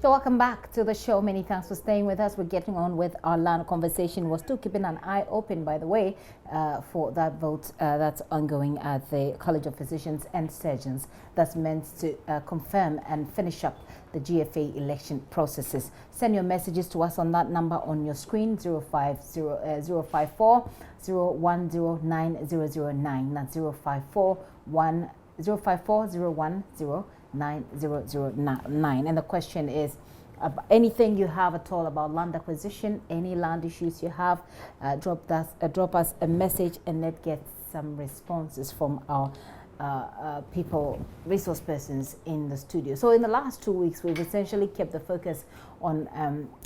So welcome back to the show. Many thanks for staying with us. We're getting on with our land conversation. We're still keeping an eye open, by the way, for that vote that's ongoing at the College of Physicians and Surgeons. That's meant to confirm and finish up the GFA election processes. Send your messages to us on that number on your screen, 054 0109009. That's 054 9009. And the question is, anything you have at all about land acquisition, any land issues you have, drop us a message and let's get some responses from our resource persons in the studio. So in the last 2 weeks, we've essentially kept the focus on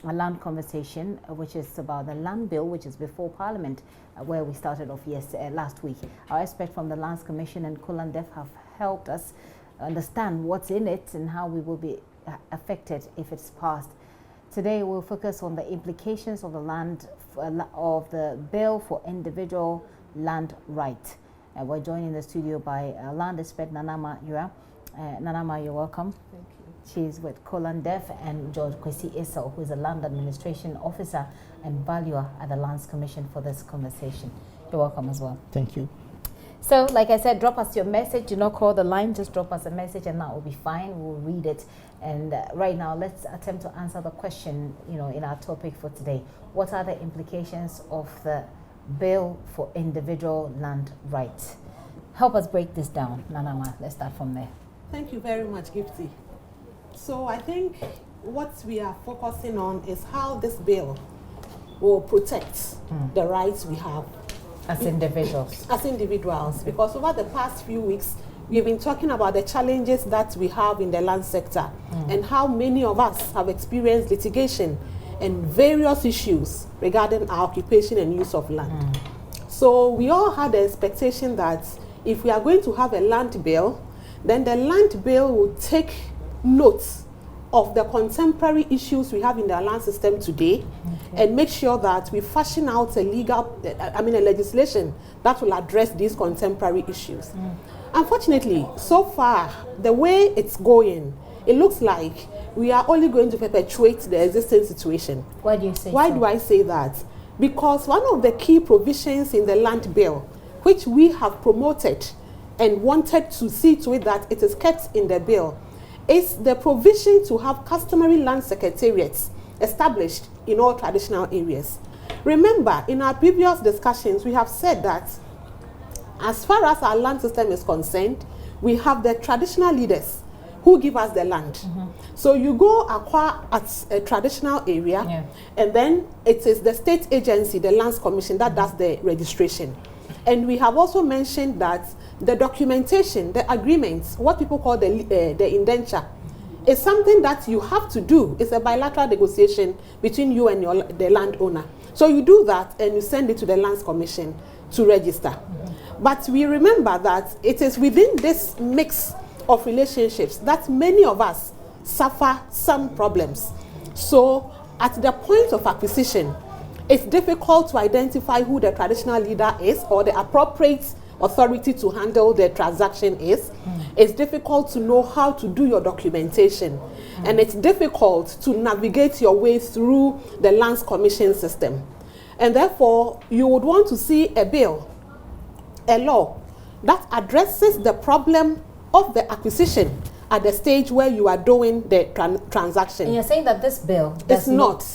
a land conversation, which is about the land bill, which is before Parliament, where we started off last week. Our experts from the Lands Commission and Colandef have helped us understand what's in it and how we will be affected if it's passed. Today we'll focus on the implications of the bill for individual land right. We're joined in the studio by land expert Nanama Yura. Nanama, you're welcome. Thank you. She's with Colandef, and George Kwesi Esau, who is a land administration officer and valuer at the Lands Commission, for this conversation. You're welcome as well. Thank you. So, like I said, drop us your message. Do not call the line, just drop us a message and that will be fine. We'll read it. And right now, let's attempt to answer the question, in our topic for today. What are the implications of the bill for individual land rights? Help us break this down. Nanama, let's start from there. Thank you very much, Gifty. So I think what we are focusing on is how this bill will protect the rights we have as individuals. Because over the past few weeks, we've been talking about the challenges that we have in the land sector and how many of us have experienced litigation and various issues regarding our occupation and use of land. So we all had the expectation that if we are going to have a land bill, then the land bill will take note of the contemporary issues we have in the land system today, and make sure that we fashion out a legislation that will address these contemporary issues. Unfortunately, so far, the way it's going, it looks like we are only going to perpetuate the existing situation. Why do you say Why do I say that? Because one of the key provisions in the land bill, which we have promoted and wanted to see to it that it is kept in the bill, is the provision to have customary land secretariats established in all traditional areas. Remember, in our previous discussions, we have said that as far as our land system is concerned, we have the traditional leaders who give us the land. So you go acquire at a traditional area, and then it is the state agency, the Lands Commission, that does the registration. And we have also mentioned that the documentation, the agreements, what people call the indenture, is something that you have to do. It's a bilateral negotiation between you and the landowner. So you do that and you send it to the Lands Commission to register. But we remember that it is within this mix of relationships that many of us suffer some problems. So at the point of acquisition, it's difficult to identify who the traditional leader is or the appropriate authority to handle the transaction is. It's difficult to know how to do your documentation. And it's difficult to navigate your way through the Lands Commission system. And therefore, you would want to see a bill, a law, that addresses the problem of the acquisition at the stage where you are doing the transaction. And you're saying that this bill It's not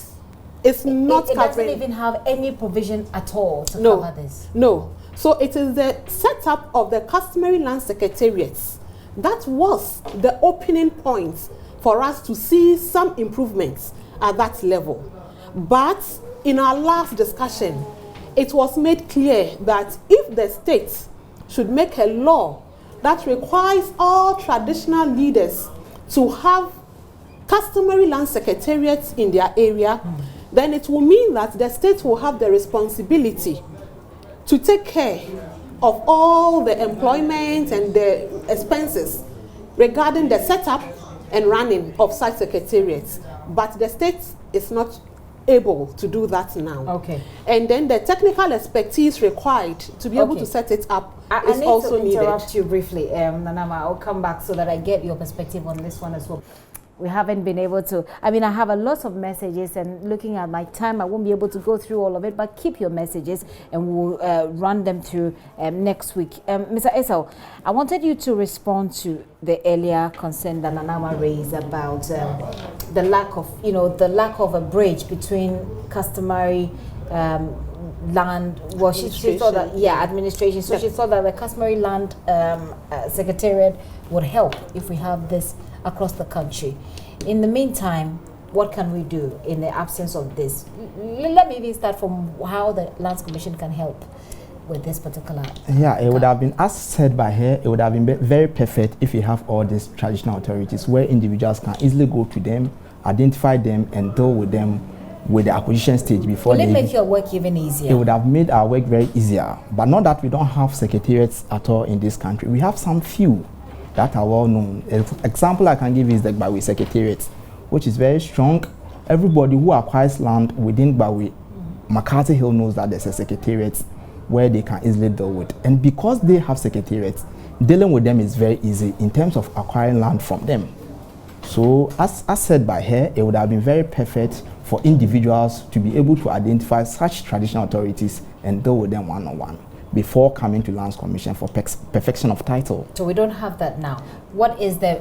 it covering. doesn't even have any provision at all to cover this. No. So it is the setup of the customary land secretariats that was the opening point for us to see some improvements at that level. But in our last discussion, it was made clear that if the state should make a law that requires all traditional leaders to have customary land secretariats in their area, then it will mean that the state will have the responsibility to take care of all the employment and the expenses regarding the setup and running of such secretariats. But the state is not able to do that now. Okay. And then the technical expertise required to be able to set it up is also needed. I need to interrupt you briefly, Nanama. I'll come back so that I get your perspective on this one as well. we haven't been able to. I mean, I have a lot of messages, and looking at my time, I won't be able to go through all of it, but keep your messages and we'll run them through next week. Mr. Esau, I wanted you to respond to the earlier concern that Nanama raised about the lack of a bridge between customary land. Well, she thought that, administration. So she thought that the customary land secretariat would help if we have this across the country. In the meantime, what can we do in the absence of this? Let me even start from how the Lands Commission can help with this particular. Yeah, it would have been, as said by her, it would have been very perfect if you have all these traditional authorities where individuals can easily go to them, identify them, and deal with them with the acquisition stage before. Will it make your work even easier? It would have made our work very easier, but not that we don't have secretariats at all in this country. We have some few that are well known. An example I can give is the Gbawe Secretariat, which is very strong. Everybody who acquires land within Gbawe, McCarthy Hill knows that there's a secretariat where they can easily deal with. And because they have secretariats, dealing with them is very easy in terms of acquiring land from them. So as said by her, it would have been very perfect for individuals to be able to identify such traditional authorities and deal with them one-on-one before coming to Lands Commission for perfection of title. So we don't have that now. What is the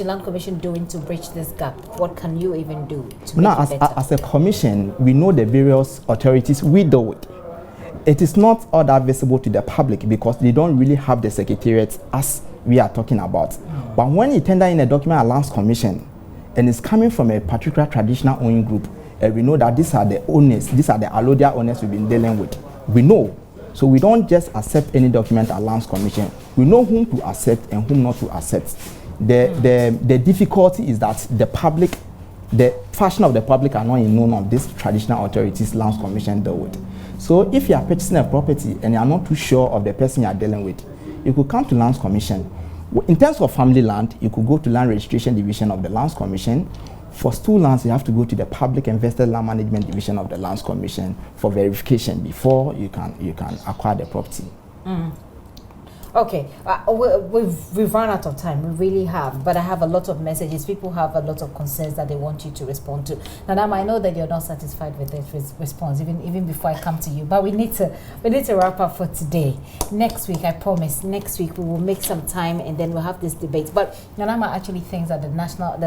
Land Commission doing to bridge this gap? What can you even do to now, make it better? As a commission, we know the various authorities we deal with. It is not all that visible to the public because they don't really have the secretariat as we are talking about. But when you tender in a document at Lands Commission and it's coming from a particular traditional owning group, we know that these are the owners, these are the allodia owners we've been dealing with. We know. So we don't just accept any document at Lands Commission. We know whom to accept and whom not to accept. The difficulty is that the public, the fraction of the public are not known of these traditional authorities Lands Commission deal with. So if you are purchasing a property and you are not too sure of the person you are dealing with, you could come to Lands Commission. In terms of family land, you could go to Land Registration Division of the Lands Commission. For stool lands, you have to go to the Public and Vested Land Management Division of the Lands Commission for verification before you can acquire the property. Okay, we've run out of time. We really have, but I have a lot of messages. People have a lot of concerns that they want you to respond to. Nanama, I know that you're not satisfied with this response, even before I come to you. But we need to wrap up for today. Next week, I promise. Next week we will make some time and then we'll have this debate. But Nanama actually thinks that the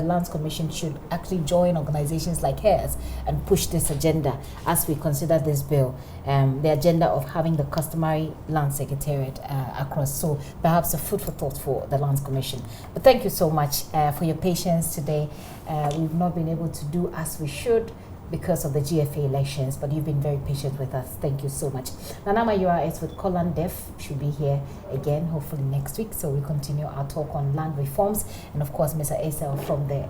Lands Commission should actually join organizations like hers and push this agenda as we consider this bill, the agenda of having the customary land secretariat across. So perhaps a food for thought for the Lands Commission. But thank you so much for your patience today. We've not been able to do as we should because of the GFA elections, but you've been very patient with us. Thank you so much. Nanama Yura is with Colin Def. She'll be here again, hopefully next week. So we continue our talk on land reforms. And of course, Mr. Esau from the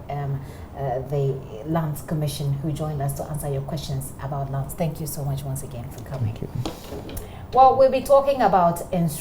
Lands Commission who joined us to answer your questions about lands. Thank you so much once again for coming. Thank you. Well, we'll be talking about